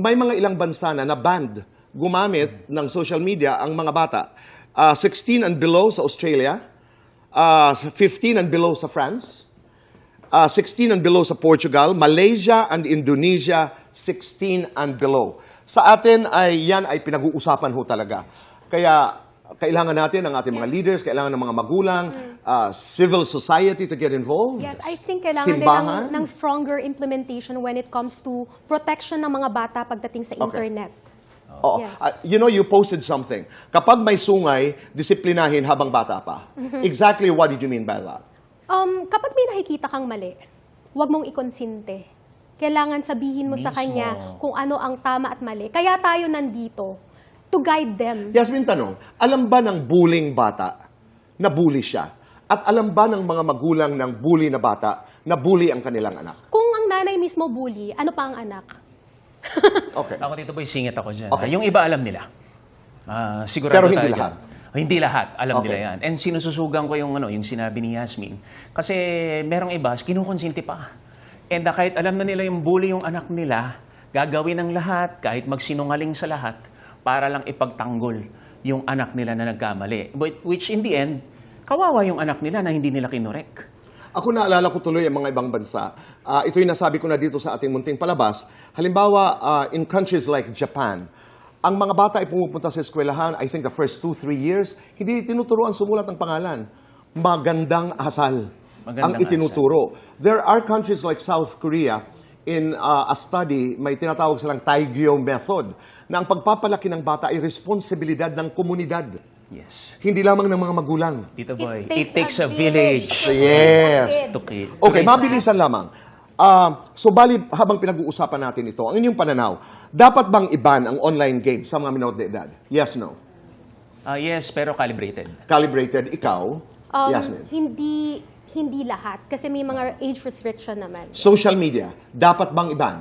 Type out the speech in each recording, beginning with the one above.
may mga ilang bansa na na-banned gumamit ng social media ang mga bata. 16 and below sa Australia, 15 and below sa France, 16 and below sa Portugal, Malaysia and Indonesia, 16 and below. Sa atin yan ay pinag-uusapan ho talaga. Kaya kailangan natin ang ating mga leaders, kailangan ng mga magulang, civil society to get involved. Yes, I think kailangan simbahan. din ng stronger implementation when it comes to protection ng mga bata pagdating sa internet. Oo. Yes. You know, you posted something. Kapag may sungay, disiplinahin habang bata pa. Exactly what did you mean by that? Kapag may nakikita kang mali, huwag mong ikonsinte. Kailangan sabihin mo sa kanya kung ano ang tama at mali. Kaya tayo nandito, to guide them. Yasmin, tanong, alam ba ng bullying bata na bully siya? At alam ba ng mga magulang ng bully na bata na bully ang kanilang anak? Kung ang nanay mismo bully, ano pa ang anak? Okay. Ako dito boy, singit ako dyan. Okay. Yung iba alam nila. Sigurado Pero hindi tayo lahat. dyan. Hindi lahat, alam Okay. nila yan. And sinususugan ko yung sinabi ni Yasmin. Kasi merong iba, kinukonsinti pa. And kahit alam na nila yung bully yung anak nila, gagawin ng lahat, kahit magsinungaling sa lahat, para lang ipagtanggol yung anak nila na nagkamali. But which in the end, kawawa yung anak nila na hindi nila kinorek. Ako naalala ko tuloy ang mga ibang bansa. Ito yung nasabi ko na dito sa ating munting palabas. Halimbawa, in countries like Japan, ang mga bata ay pumupunta sa eskwelahan, I think the first 2-3 years, hindi tinuturoan sumulat ng pangalan. Magandang asal ang itinuturo. There are countries like South Korea, in a study, may tinatawag silang Taegyo method, na ang pagpapalaki ng bata ay responsibilidad ng komunidad. Yes. Hindi lamang ng mga magulang. Tito Boy, It it takes takes a a village Yes. to kill. Okay, mabilisan lamang. So, bali, habang pinag-uusapan natin ito, ang inyong pananaw, dapat bang iban ang online game sa mga minor de edad? Yes, no? Yes, pero calibrated. Calibrated, ikaw, Yasmin. Hindi lahat. Kasi may mga age restriction naman. Social media, dapat bang iban?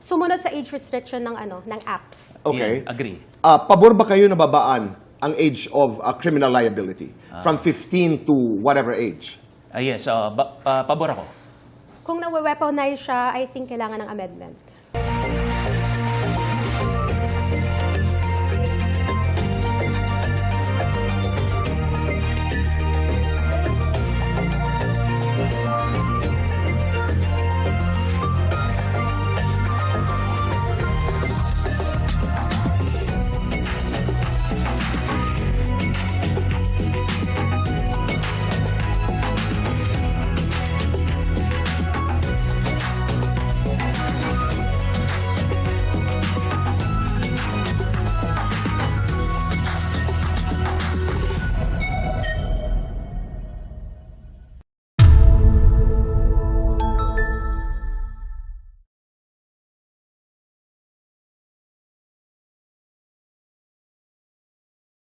Sumunod sa age restriction ng ng apps. Okay. Yeah, agree. Pabor ba kayo na babaan ang age of criminal liability? From 15 to whatever age? Yes, pabor ako. Kung nawe-weaponize siya, I think kailangan ng amendment.